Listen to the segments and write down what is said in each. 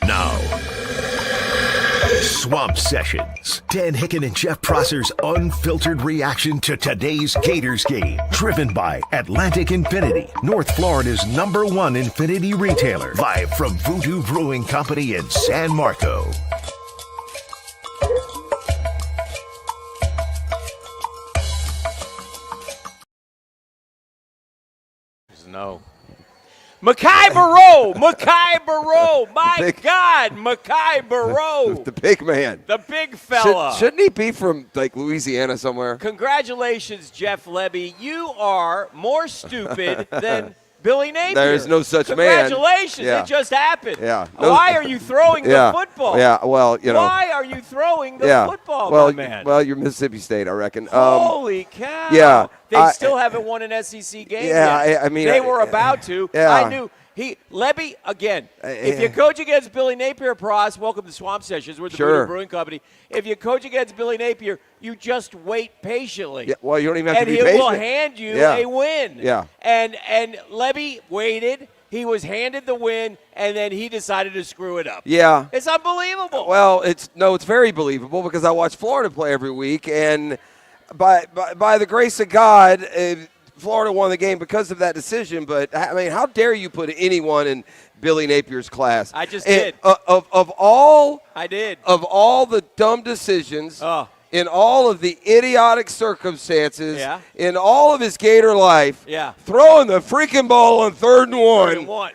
Now, Swamp Sessions. Dan Hicken and Jeff Prosser's unfiltered reaction to today's Gators game. Driven by Atlantic Infinity, North Florida's #1 Infinity retailer. Live from Voodoo Brewing Company in San Marco. No. Makai Barrow! Makai Barrow! My God, Makai Barrow! The big man. The big fella. Shouldn't he be from, like, Louisiana somewhere? Congratulations, Jeff Lebby. You are more stupid than Billy Napier. There's no such man. Congratulations. Yeah. It just happened. Yeah. Why are you throwing the football? Yeah, well, you know. Why are you throwing the football, my man? Well, you're Mississippi State, I reckon. Holy cow. Yeah. They still haven't won an SEC game yet. I mean. They were about to. Yeah. I knew. Lebby, again, if you coach against Billy Napier, Pros, welcome to Swamp Sessions. We're the Voodoo Brewing Company. If you coach against Billy Napier, you just wait patiently. Yeah, well, you don't even have to be patient. patient. And he will hand you a win. Yeah. And Lebby waited. He was handed the win, and then he decided to screw it up. Yeah. It's unbelievable. Well, it's very believable because I watch Florida play every week, and by the grace of God, Florida won the game because of that decision. But, I mean, how dare you put anyone in Billy Napier's class? I just did. Of all the dumb decisions, in all of the idiotic circumstances, in all of his Gator life, throwing the freaking ball on 3rd and 1.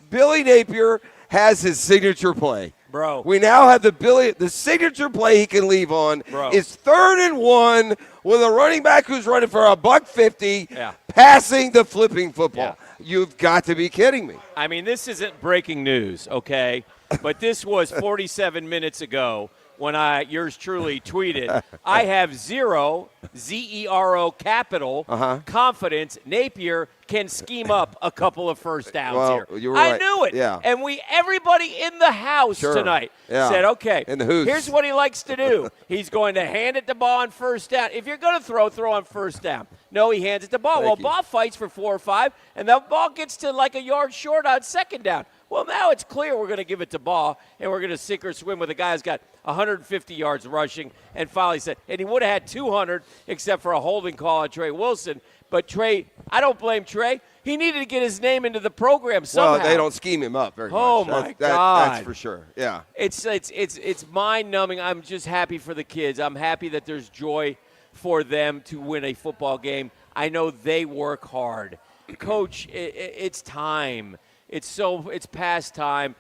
Billy Napier has his signature play. Bro. We now have the signature play he can leave on. Bro. It's 3rd and 1 with a running back who's running for $150, passing the flipping football. Yeah. You've got to be kidding me. I mean, this isn't breaking news, okay? But this was 47 minutes ago when yours truly tweeted, I have zero, Z-E-R-O capital, confidence Napier can scheme up a couple of first downs here. You were right. I knew it. Yeah. And everybody in the house tonight said, okay, here's what he likes to do. He's going to hand it the ball on first down. If you're going to throw on first down. No, he hands it to Ball. Ball fights for 4 or 5, and the ball gets to like a yard short on 2nd down. Well, now it's clear we're going to give it to Ball, and we're going to sink or swim with a guy who's got 150 yards rushing. And finally said, and he would have had 200 except for a holding call on Trey Wilson. But Trey, I don't blame Trey. He needed to get his name into the program somehow. Well, they don't scheme him up very much. Oh, my God. That's for sure, yeah. It's mind-numbing. I'm just happy for the kids. I'm happy that there's joy for them to win a football game. I know they work hard. Coach, it's time. It's past time.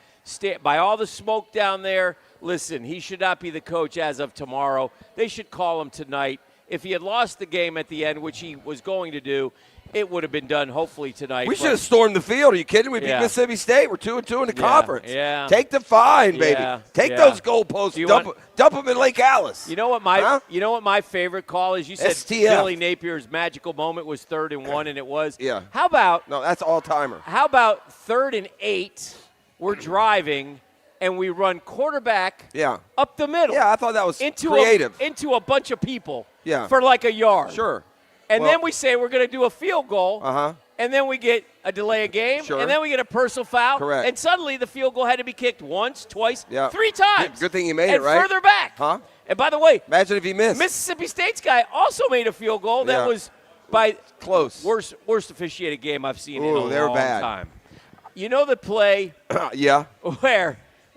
By all the smoke down there, listen, he should not be the coach as of tomorrow. They should call him tonight. If he had lost the game at the end, which he was going to do, it would have been done hopefully tonight. We should have stormed the field. Are you kidding? We beat Mississippi State. We're 2-2 in the conference. Yeah. Take the fine, baby. Take those goalposts. Dump them in Lake Alice. You know what my favorite call is? You said STF. Billy Napier's magical moment was 3rd and 1, and it was. Yeah. How about? No, that's all-timer. How about 3rd and 8? We're driving, and we run quarterback up the middle. Yeah, I thought that was creative. Into a bunch of people Yeah. for like a yard. Sure. And then we say we're going to do a field goal. And then we get a delay of game. Sure. And then we get a personal foul. Correct. And suddenly the field goal had to be kicked once, twice, 3 times. Good thing you made and it, right? further back. Huh? And by the way, imagine if he missed. Mississippi State's guy also made a field goal that was by close. Worst officiated game I've seen in a long time. You know the play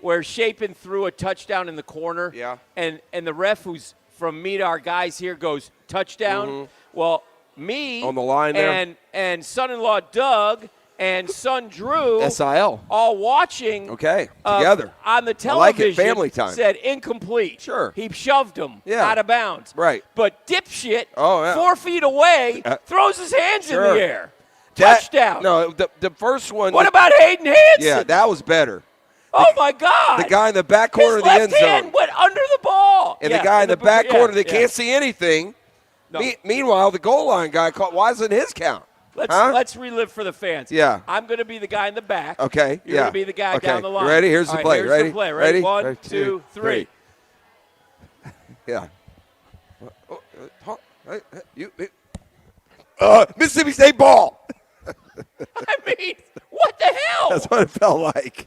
where Chapin threw a touchdown in the corner? Yeah. And the ref who's from Meet Our Guys here goes touchdown. Well, me on the line there. and son-in-law Doug and son Drew SIL all watching together on the television. I like it. Family time. Said incomplete. Sure. He shoved him out of bounds. Right. But dipshit 4 feet away throws his hands in the air. Touchdown. No, the first one. What about Hayden Hansen? Yeah, that was better. Oh, my God. The guy in the back corner of the end zone. His left hand went under the ball. And the guy in the back corner, they can't see anything. No. Meanwhile, the goal line guy caught. Why isn't his count? Let's relive for the fans. Yeah. I'm going to be the guy in the back. Okay. You're going to be the guy down the line. You ready? Here's the play. Here's ready? The play. Ready? 1, 2, 3. Yeah. Mississippi State ball. I mean, what the hell? That's what it felt like.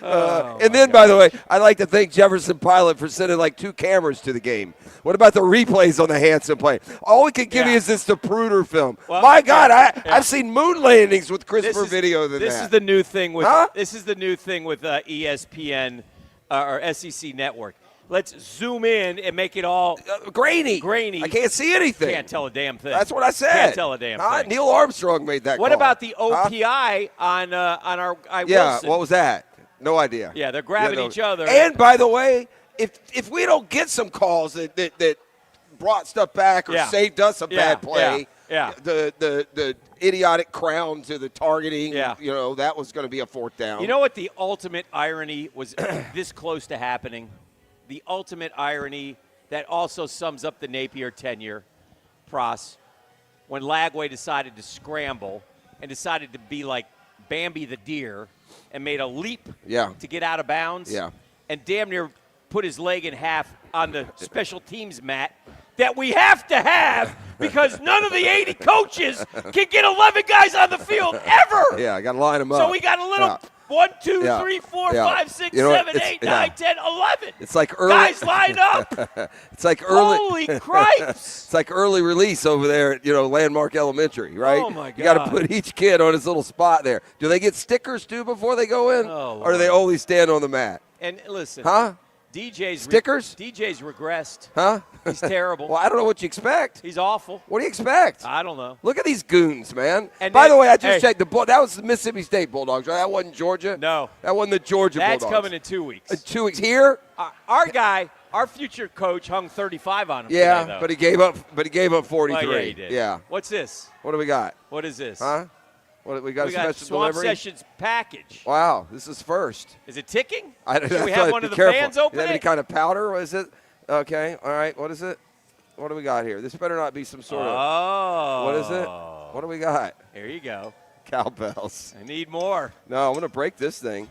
And then, by the way, I'd like to thank Jefferson Pilot for sending like 2 cameras to the game. What about the replays on the Hansen play? All we can give you is this DePruder film. Well, my God, I've seen moon landings with crisper video than that. This is the new thing with ESPN or SEC Network. Let's zoom in and make it all grainy. I can't see anything. Can't tell a damn thing. That's what I said. Can't tell a damn thing. Neil Armstrong made that What call. about the OPI on our guy Wilson? Yeah, what was that? No idea. Yeah, they're grabbing each other. And, by the way, if we don't get some calls that brought stuff back or saved us a bad play, the idiotic crown to the targeting, that was going to be a 4th down. You know what the ultimate irony was this close to happening? The ultimate irony that also sums up the Napier tenure, Pros, when Lagway decided to scramble and decided to be like Bambi the deer and made a leap to get out of bounds and damn near put his leg in half on the special teams mat that we have to have because none of the 80 coaches can get 11 guys on the field ever. Yeah, I got to line them up. So we got a little 1, 2, 3, 4, 5, 6, 7, 8, 9, 10, 11. It's like early. Guys, line up. It's like early. Holy Christ. It's like early release over there at, Landmark Elementary, right? Oh, my God. You got to put each kid on his little spot there. Do they get stickers, too, before they go in? Oh, or do they only stand on the mat? And listen. Huh? DJ's stickers? DJ's regressed. Huh? He's terrible. Well, I don't know what you expect. He's awful. What do you expect? I don't know. Look at these goons, man. And by the way, I just checked. That was the Mississippi State Bulldogs, right? That wasn't Georgia? No. That wasn't the Georgia Bulldogs. That's coming in 2 weeks. 2 weeks here? Our guy, our future coach, hung 35 on him yeah, today, though. but he gave up 43. Well, yeah, he did. Yeah. What's this? What do we got? What is this? Huh? We got a special Swamp delivery? Sessions package. Wow, this is first. Is it ticking? Should we have one of the fans open it? it? Any kind of powder? What is it? Okay, all right. What is it? What do we got here? This better not be some sort of. Oh. What is it? What do we got? Here you go. Cowbells. I need more. No, I'm going to break this thing.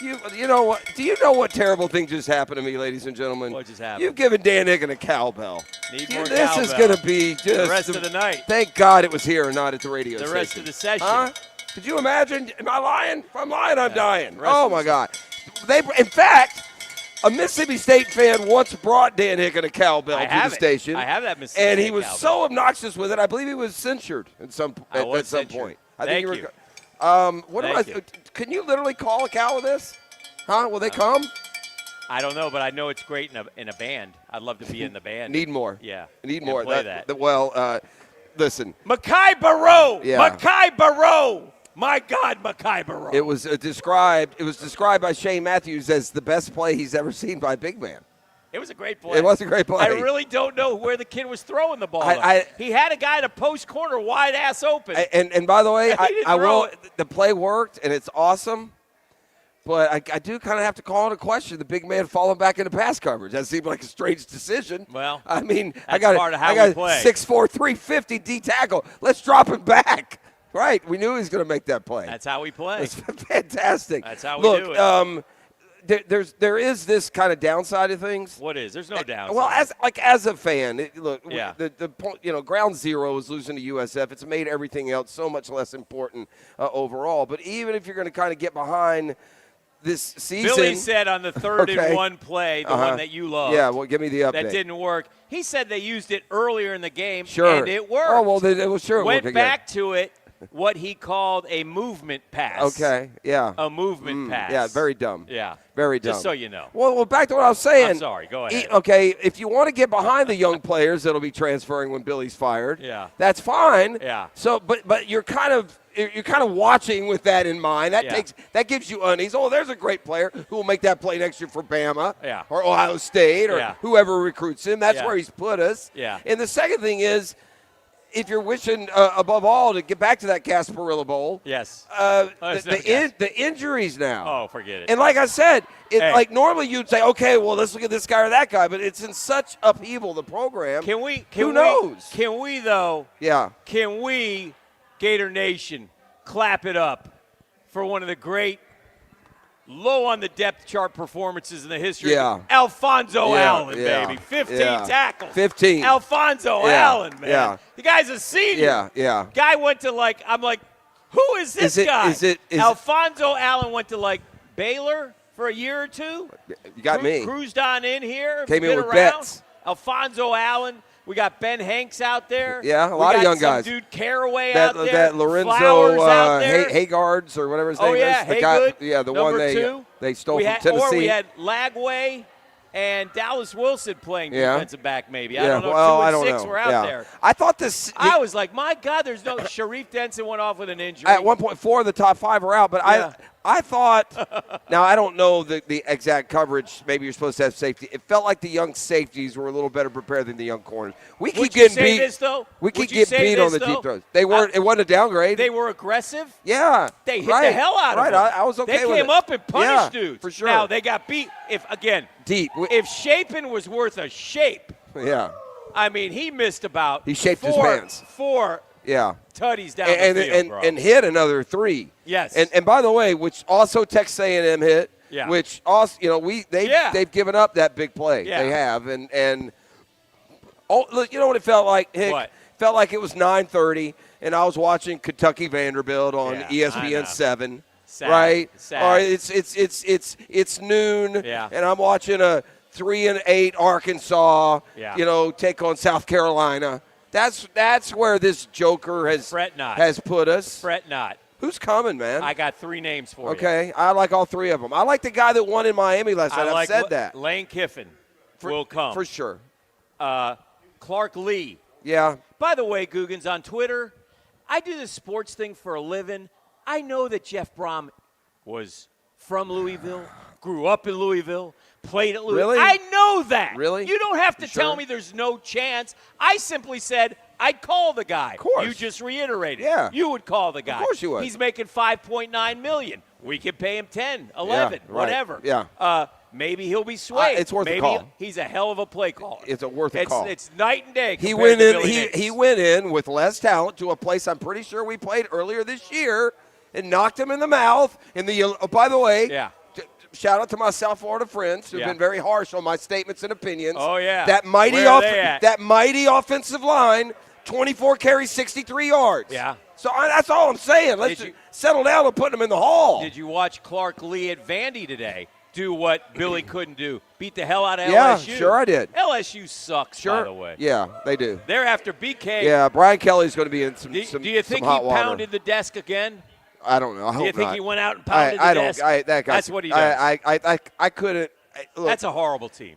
You know what? Do you know what terrible thing just happened to me, ladies and gentlemen? What just happened? You've given Dan Hicken a cowbell. Need more This cowbell. is going to be just the rest of the night. Thank God it was here and not at the radio station. The rest of the session. Huh? Could you imagine? Am I lying? If I'm lying, I'm dying. Oh, my God. In fact, a Mississippi State fan once brought Dan Hicken a cowbell to the station. I have that Mississippi And State he was cowbell. so obnoxious with it, I believe he was censured at some point. I Thank think you. What can you literally call a cow with this? Huh? Will they come? I don't know, but I know it's great in a band. I'd love to be in the band. Need more. Yeah. Need more. Play that. Well, listen. Mackay Barrow. Yeah. Mackay Barrow. My God, Mackay Barrow. It was described by Shane Matthews as the best play he's ever seen by a big man. It was a great play. It was a great play. I really don't know where the kid was throwing the ball. He had a guy at a post corner wide ass open. And by the way, I will. It. The play worked and it's awesome. But I do kind of have to call into question the big man falling back into pass coverage. That seemed like a strange decision. Well, I mean, that's I got part of how I we play. 6'4", 350 D tackle. Let's drop him back. Right, we knew he was going to make that play. That's how we play. It's fantastic. That's how we do it. There is this kind of downside of things. What is? There's no downside. Well, as a fan, Yeah. the point, ground zero is losing to USF. It's made everything else so much less important overall. But even if you're going to kind of get behind this season, Billy said on the 3rd and 1 play, the one that you loved. Yeah, well, give me the update. That didn't work. He said they used it earlier in the game, sure. and it worked. Oh well, it was sure. Went back to it. What he called a movement pass. Okay, yeah. A movement pass. Yeah, very dumb. Yeah. Very dumb. Just so you know. Well, back to what I was saying. I'm sorry, go ahead. Okay, if you want to get behind the young players that'll be transferring when Billy's fired, that's fine. Yeah. So, but you're kind of watching with that in mind. That gives you unease. Oh, there's a great player who will make that play next year for Bama or Ohio State or whoever recruits him. That's where he's put us. Yeah. And the second thing is, if you're wishing above all to get back to that Gasparilla Bowl, the injuries now. Oh, forget it. And like I said, like normally you'd say, okay, well, let's look at this guy or that guy, but it's in such upheaval, the program. Who knows? Can we, though? Yeah. Can we, Gator Nation, clap it up for one of the great low on the depth chart performances in the history. Alfonso Allen, baby. 15 tackles. 15. Alfonso Allen, man. Yeah. The guy's a senior. Yeah. Guy went to I'm like, Who is this guy? Is it Alfonso Allen went to like Baylor for a year or two. You got me. Cruised on in here. Came in with around. bets. Alfonso Allen. We got Ben Hanks out there. Yeah, a lot of young guys. Dude Caraway out there. That Lorenzo Haygards or whatever his name is. Haygood, the one they stole from Tennessee. Or we had Lagway and Dallas Wilson playing defensive back maybe. I don't know. Well, 2 I and don't 6 know. were out there. I thought this. I was like, my God, there's no. Sharif Denson went off with an injury. At 1.4 of the top 5 are out, but I thought, now I don't know the exact coverage. Maybe you're supposed to have safety. It felt like the young safeties were a little better prepared than the young corners. We keep getting beat. We keep getting beat on the deep throws. They weren't. It wasn't a downgrade. They were aggressive. Yeah, they hit the hell out of them. I was okay with it. They came up and punished dudes. For sure. Now they got beat. If Chapin was worth a shape. Yeah. I mean, he missed about. He shaped his pants. 4. Yeah. Tutties down the field, bro. And hit another 3. Yes. And by the way, which also Texas A&M hit. Yeah. Which also, they've given up that big play. Yeah. They have. And look, you know what it felt like, Hick? What? Felt like it was 9:30, and I was watching Kentucky Vanderbilt on ESPN 7. Sad. Right? Sad. Or it's noon, and I'm watching a 3-8 Arkansas. Take on South Carolina. That's where this joker has put us. Fret not. Who's coming, man? I got 3 names for you. Okay, I like all 3 of them. I like the guy that won in Miami last night. I've said that. Lane Kiffin will come. For sure. Clark Lee. Yeah. By the way, Googans, on Twitter, I do this sports thing for a living. I know that Jeff Brom was from Louisville, grew up in Louisville, played at Louisville. Really? I know that. Really? You don't have to tell me there's no chance. I simply said I'd call the guy. Of course. You just reiterated. Yeah. You would call the guy. Of course you would. He's making $5.9 million. We could pay him 10, 11, whatever. Yeah. Maybe he'll be swayed. It's worth Maybe a call. He's a hell of a play caller. It's worth a call. It's night and day. He went in. Billy He went in with less talent to a place I'm pretty sure we played earlier this year, and knocked him in the mouth. By the way, shout out to my South Florida friends who've been very harsh on my statements and opinions. Oh yeah, that mighty offensive line, 24 carries, 63 yards. Yeah. So that's all I'm saying. Let's settle down and put him in the hall. Did you watch Clark Lee at Vandy today? Do what Billy couldn't do. Beat the hell out of LSU. Yeah, sure I did. LSU sucks, by the way. Yeah, they do. They're after BK. Yeah, Brian Kelly's going to be in some Do you think hot he water. pounded the desk again? I don't know. I hope Do you think not. he went out and pounded the desk? That guy. That's what he does. I couldn't. Look, that's a horrible team.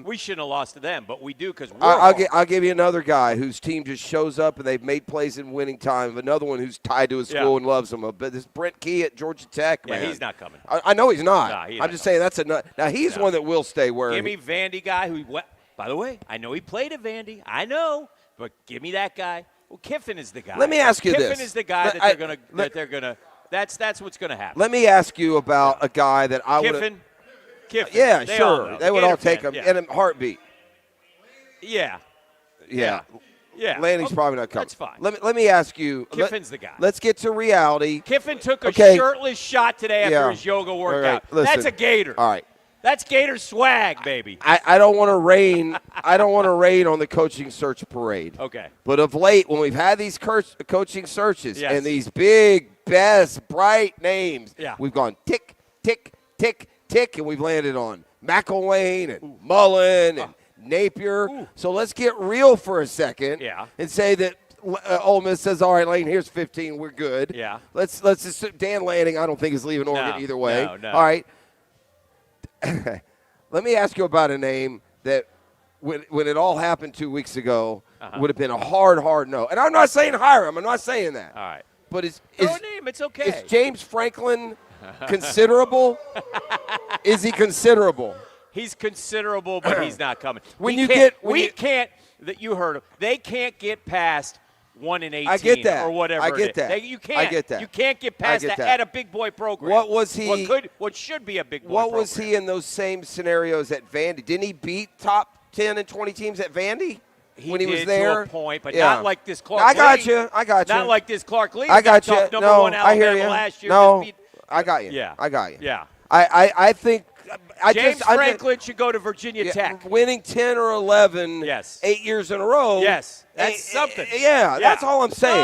We shouldn't have lost to them, but we do because we're I'll give you another guy whose team just shows up and they've made plays in winning time. Another one who's tied to his school and loves him. But this Brent Key at Georgia Tech, man. Yeah, he's not coming. I know he's not. Nah, I'm just saying that's a nut. Now, he's one that will stay where. Give me Vandy guy who, by the way, I know he played at Vandy. I know. But give me that guy. Well, Kiffin is the guy. Let me ask you this. Kiffin is the guy that they're going to that's what's going to happen. Let me ask you about a guy that I would Kiffin. Yeah, sure. They would all take him in a heartbeat. Yeah. Lanny's probably not coming. That's fine. Let me ask you. Kiffin's the guy. Let's get to reality. Kiffin took a shirtless shot today after his yoga workout. Right. That's a Gator. All right. That's Gator swag, baby. I don't want to rain. I don't want to rain on the coaching search parade. Okay. But of late, when we've had these coaching searches and these big, best, bright names, we've gone tick, tick, tick, tick, and we've landed on McElwain and Mullen and Napier. So let's get real for a second and say that Ole Miss says, all right, Lane, here's 15. We're good. Yeah. Let's assume Dan Lanning, I don't think, is leaving Oregon either way. No. All right. Let me ask you about a name that when it all happened 2 weeks ago would have been a hard no. And I'm not saying hire him. I'm not saying that. All right. But throw a name. It's okay. Is James Franklin considerable? Is he considerable? He's considerable, but he's not coming. You heard him. They can't get past 1-18. I get that. Or whatever. I get that. You can't. I get that. You can't get past that at a big boy program. What was he? What should be a big boy What program. was he in those same scenarios at Vandy? Didn't he beat top 10 and 20 teams at Vandy? When he was there, to a point, but not like this Clark Lee. I got you. Not like this Clark Lee. I got you. Number one Alabama I hear you. Last year. No, I got you. Yeah. I got you. Yeah. I think James Franklin should go to Virginia Tech. Winning 10 or 11 yes. 8 years in a row. Yes, that's something. Yeah, that's all I'm saying. No,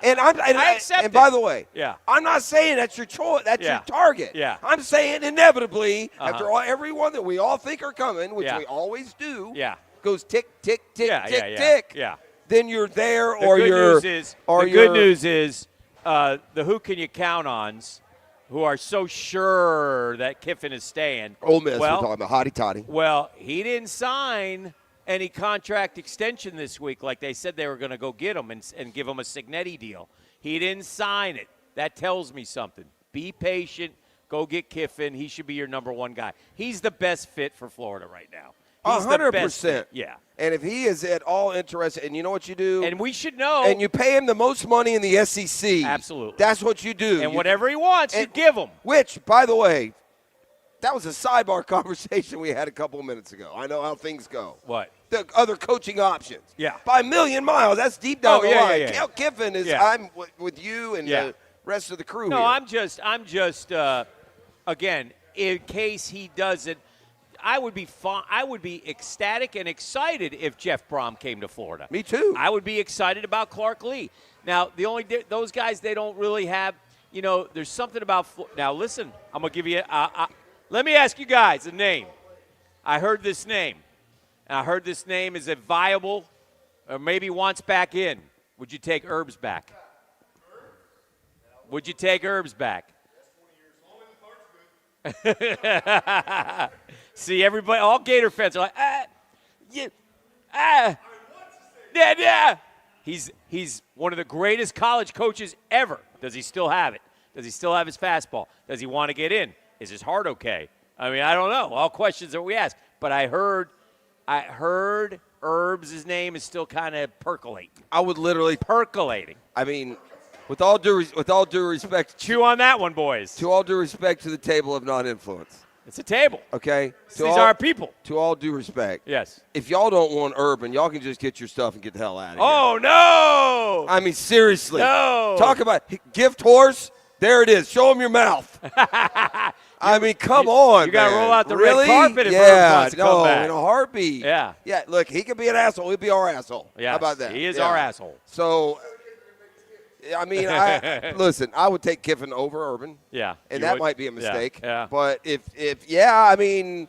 I accept and by the way, yeah. I'm not saying that's your choice. That's your target. Yeah. I'm saying inevitably, after everyone that we all think are coming, which we always do, goes tick, tick, tick, tick, tick. Yeah. Then you're there, the or good you're. The good news is the who can you count ons, who are so sure that Kiffin is staying. Ole Miss, we're talking about hotty toddy. Well, he didn't sign any contract extension this week like they said they were going to go get him and give him a Signetti deal. He didn't sign it. That tells me something. Be patient. Go get Kiffin. He should be your number one guy. He's the best fit for Florida right now. 100%. Yeah. And if he is at all interested, and you know what you do? And we should know. And you pay him the most money in the SEC. Absolutely. That's what you do. And whatever he wants, you give him. Which, by the way, that was a sidebar conversation we had a couple of minutes ago. I know how things go. What? The other coaching options. Yeah. By a million miles. That's deep down the line. Yeah. Kiffin is, I'm with you and the rest of the crew here. No, I'm just again, in case he doesn't, I would be ecstatic and excited if Jeff Brom came to Florida. Me too. I would be excited about Clark Lee. Now, those guys, they don't really have, there's something about now listen, I'm going to give you let me ask you guys a name. I heard this name. And I heard this name is a viable or maybe wants back in. Would you take Herbs back? Would you take Herbs back? See, everybody, all Gator fans are like, yeah. He's one of the greatest college coaches ever. Does he still have it? Does he still have his fastball? Does he want to get in? Is his heart okay? I mean, I don't know. All questions that we ask. But I heard Herbs' name is still kind of percolating. I would literally percolating. I mean, with all due respect, chew on that one, boys. To all due respect to the table of non-influence. It's a table. Okay? These are our people. To all due respect. Yes. If y'all don't want Urban, y'all can just get your stuff and get the hell out of here. Oh, no. I mean, seriously. No. Talk about gift horse. There it is. Show him your mouth. I mean, come on, You got to roll out the really? red carpet if Urban wants to come back. In a heartbeat. Yeah. Yeah, look, he could be an asshole. He'll be our asshole. Yes, how about that? He is our asshole. So, I mean, listen, I would take Kiffin over Urban. Yeah. And that might be a mistake. Yeah. But I mean,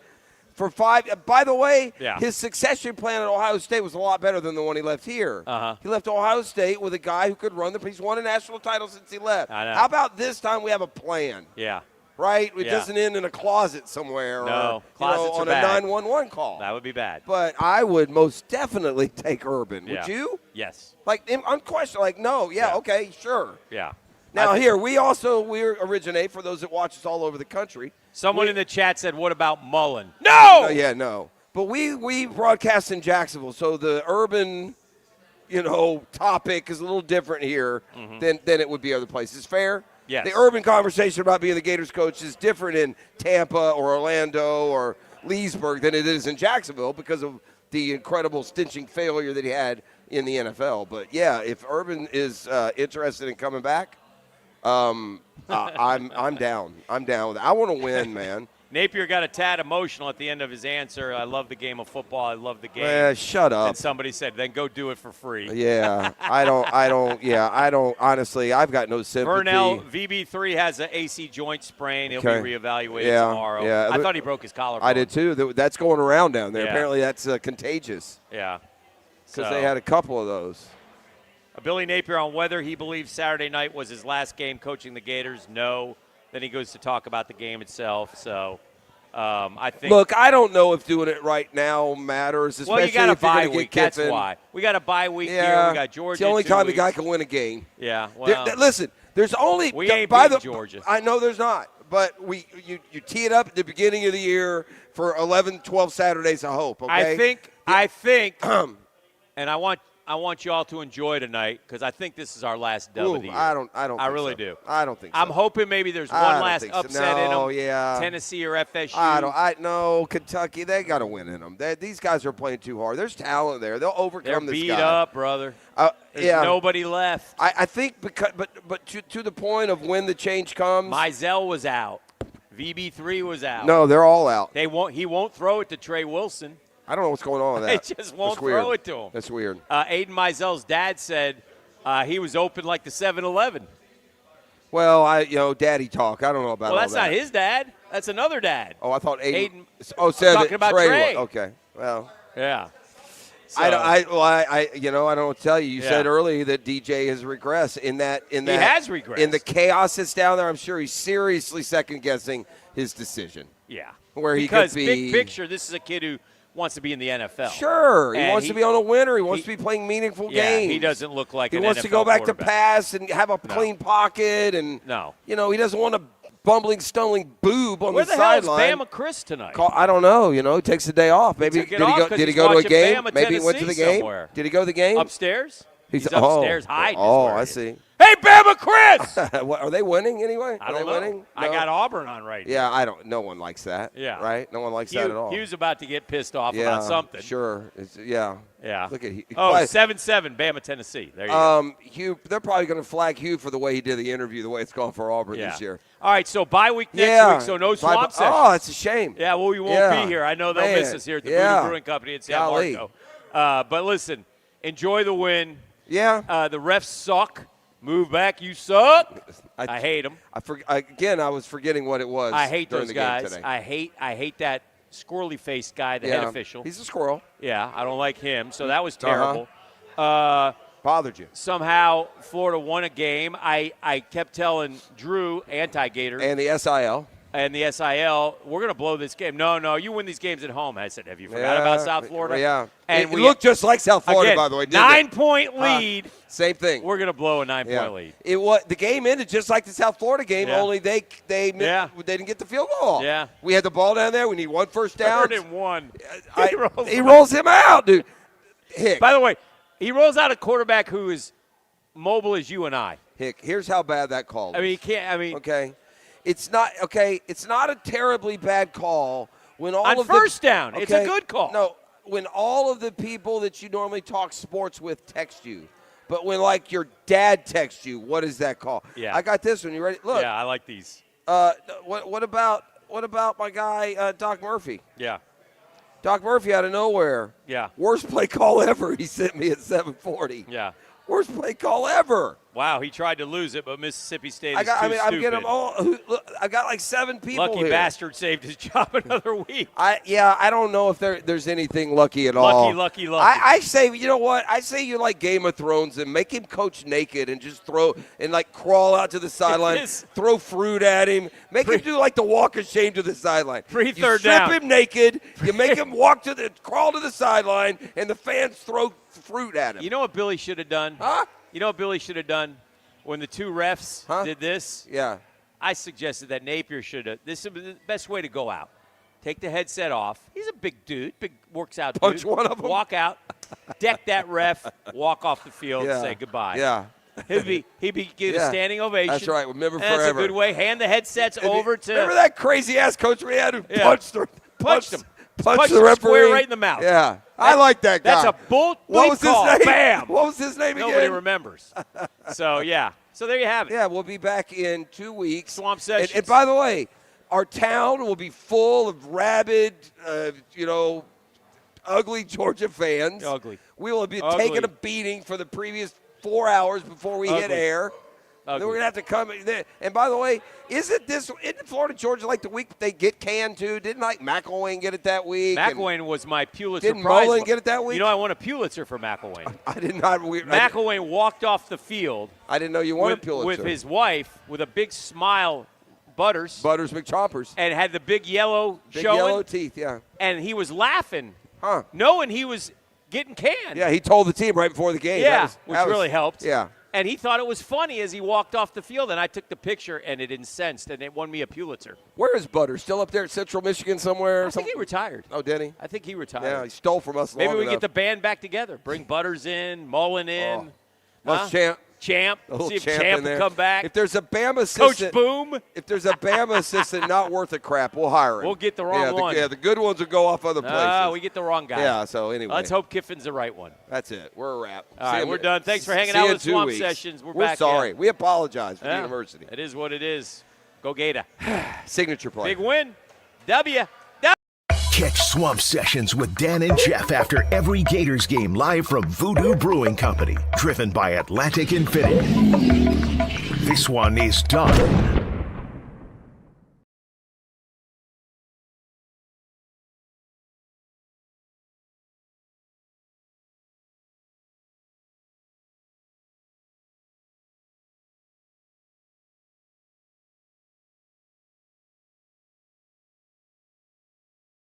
for 5, by the way, Yeah. his succession plan at Ohio State was a lot better than the one he left here. Uh-huh. He left Ohio State with a guy who could run he's won a national title since he left. I know. How about this time we have a plan? Yeah. Right? It Yeah. doesn't end in a closet somewhere No, or closets on are a bad. 911 call. That would be bad. But I would most definitely take Urban. Yeah. Would you? Yes. Like, unquestioned, like, no, okay, sure. Yeah. Now, we originate, for those that watch us all over the country. Someone in the chat said, what about Mullen? No! No. But we broadcast in Jacksonville, so the urban, topic is a little different here than it would be other places. Fair? Yes. The urban conversation about being the Gators coach is different in Tampa or Orlando or Leesburg than it is in Jacksonville because of the incredible stinching failure that he had in the NFL. But, yeah, if Urban is interested in coming back, I'm down. I'm down with it. I want to win, man. Napier got a tad emotional at the end of his answer. I love the game of football. I love the game. Shut up. And somebody said, then go do it for free. Yeah, I don't, honestly, I've got no sympathy. Vernell, VB3 has an AC joint sprain. He'll be reevaluated tomorrow. Yeah. I thought he broke his collarbone. I did too. That's going around down there. Yeah. Apparently that's contagious. Yeah. Because they had a couple of those. Billy Napier on whether he believes Saturday night was his last game coaching the Gators. No. Then he goes to talk about the game itself. So I think. Look, I don't know if doing it right now matters, especially you got a if you're bye going to week. get Kiffin. That's why. We got a bye week yeah. here. We got Georgia. It's the only time weeks. the guy can win a game. Yeah. Well, listen, there's only. We ain't beating Georgia. I know there's not. But you tee it up at the beginning of the year for 11, 12 Saturdays of hope, okay? I think, and I want you all to enjoy tonight because I think this is our last dub of the year. I really do. I don't think so. I'm hoping maybe there's one last upset in them. Yeah. Tennessee or FSU. No, Kentucky, they got to win in them. These guys are playing too hard. There's talent there. They'll overcome They're this beat guy. up, brother. There's nobody left. I think but to the point of when the change comes. Mizell was out. VB3 was out. No, they're all out. He won't throw it to Trey Wilson. I don't know what's going on with that. They just won't throw it to him. That's weird. Aiden Meisel's dad said he was open like the 7-Eleven. Well, daddy talk. I don't know about all that. Well, that's not his dad. That's another dad. Oh, I thought Aiden. Said talking about Trey. Okay. Well. Yeah. So, I don't know what to tell you. You said earlier that DJ has regressed in that. He has regressed. In the chaos that's down there, I'm sure he's seriously second-guessing his decision. Yeah. Because big picture, this is a kid who wants to be in the NFL. Sure. He wants to be on a winner. He wants to be playing meaningful games. He doesn't look like an NFL He wants to go back to pass and have a clean pocket. And, he doesn't want a bumbling, stumbling boob on the sideline. Where the hell is Bama Chris tonight? I don't know. He takes the day off. Maybe did he go to a game? Maybe he went to the game. Somewhere. Did he go to the game? Upstairs? He's upstairs hiding. I see. Hey, Bama Chris! What, are they winning anyway? I don't know. Winning? No? I got Auburn on right now. Yeah, no one likes that. Yeah. Right? No one likes that at all. He was about to get pissed off about something. Sure. Yeah. Look at Hugh. 7-7, Bama, Tennessee. There you go. Hugh, they're probably going to flag Hugh for the way he did the interview, the way it's gone for Auburn this year. All right, so bye week next week, so no swamp session. Oh, it's a shame. Yeah, well, we won't be here. I know they'll miss us here at the Voodoo Brewing Company in San Marco. But listen, enjoy the win. Yeah. The refs suck. Move back, you suck. I hate them. I was forgetting what it was. I hate those guys. Today. I hate that squirrely-faced guy, the head official. He's a squirrel. Yeah, I don't like him. So that was terrible. Bothered you. Somehow Florida won a game. I kept telling Drew, anti-Gator. And the SIL. And the SIL, we're going to blow this game. No, you win these games at home. I said, have you forgot about South Florida? Yeah. And we looked just like South Florida, again, by the way. 9-point lead. Same thing. We're going to blow a 9-point lead. The game ended just like the South Florida game, only they didn't get the field goal. Yeah. We had the ball down there. We need one first down. 3rd and 1. He rolls him out, dude. Hick. By the way, he rolls out a quarterback who is mobile as you and I. Hick, here's how bad that call is. He can't. Okay. It's not a terribly bad call when all on of first down. It's a good call. No, when all of the people that you normally talk sports with text you, but when your dad texts you, what is that call? Yeah. I got this one. You ready? Look. Yeah, I like these. What about my guy Doc Murphy? Yeah. Doc Murphy out of nowhere. Yeah. Worst play call ever. He sent me at 7:40. Yeah. Worst play call ever. Wow, he tried to lose it, but Mississippi State is I'm stupid. getting them all. Look, I got like 7 people Lucky here. bastard saved his job another week. I don't know if there's anything lucky at all. Lucky. I say, you know what? I say you like Game of Thrones and make him coach naked and just throw and crawl out to the sideline, throw fruit at him, make him do like the walk of shame to the sideline. Third down. You strip him naked, you make him crawl to the sideline, and the fans throw fruit at him. You know what Billy should have done? Huh? You know what Billy should have done when the two refs did this? Yeah. I suggested that Napier should have. This is the best way to go out. Take the headset off. He's a big dude, works out Punch dude. one of them. Walk out, deck that ref, walk off the field, and say goodbye. Yeah. He'd be get a standing ovation. That's right. Remember forever. That's a good way. Hand the headsets over to. Remember that crazy ass coach we had who punched him. Punched the referee square right in the mouth. Yeah. I like that guy. That's a bull What was call. his name? Bam. What was his name again? Nobody remembers. So, yeah. So, there you have it. Yeah, we'll be back in 2 weeks. Swamp Sessions. And by the way, our town will be full of rabid, ugly Georgia fans. Ugly. We will be taking a beating for the previous 4 hours before we hit air. Then we're going to have to come. And by the way, isn't Florida Georgia like the week they get canned too? Didn't McElwain get it that week? McElwain was my Pulitzer Prize. Didn't Mullen get it that week? You know, I won a Pulitzer for McElwain. I did not. McElwain walked off the field. I didn't know you won a Pulitzer. With his wife, with a big smile, Butters McChompers. And had the big yellow yellow teeth, yeah. And he was laughing, huh? Knowing he was getting canned. Yeah, he told the team right before the game. Yeah, which really helped. Yeah. And he thought it was funny as he walked off the field, and I took the picture, and it incensed, and it won me a Pulitzer. Where is Butter? Still up there at Central Michigan somewhere? I think he retired. Oh, did he? I think he retired. Yeah, he stole from us. Maybe we enough. get the band back together. Bring Butters in, Mullen in. Champ. See if Champ will come back. If there's a Bama assistant, Coach Boom. If there's a Bama assistant not worth a crap, we'll hire him. We'll get the wrong one. The good ones will go off other places. We get the wrong guy. Yeah, so anyway. Let's hope Kiffin's the right one. That's it. We're a wrap. All right, we're done. Thanks for hanging out with Swamp Sessions. We're back. Sorry. We apologize for the university. It is what it is. Go Gator. Signature play. Big win. W. Catch Swamp Sessions with Dan and Jeff after every Gators game live from Voodoo Brewing Company, driven by Atlantic Infinity. This one is done.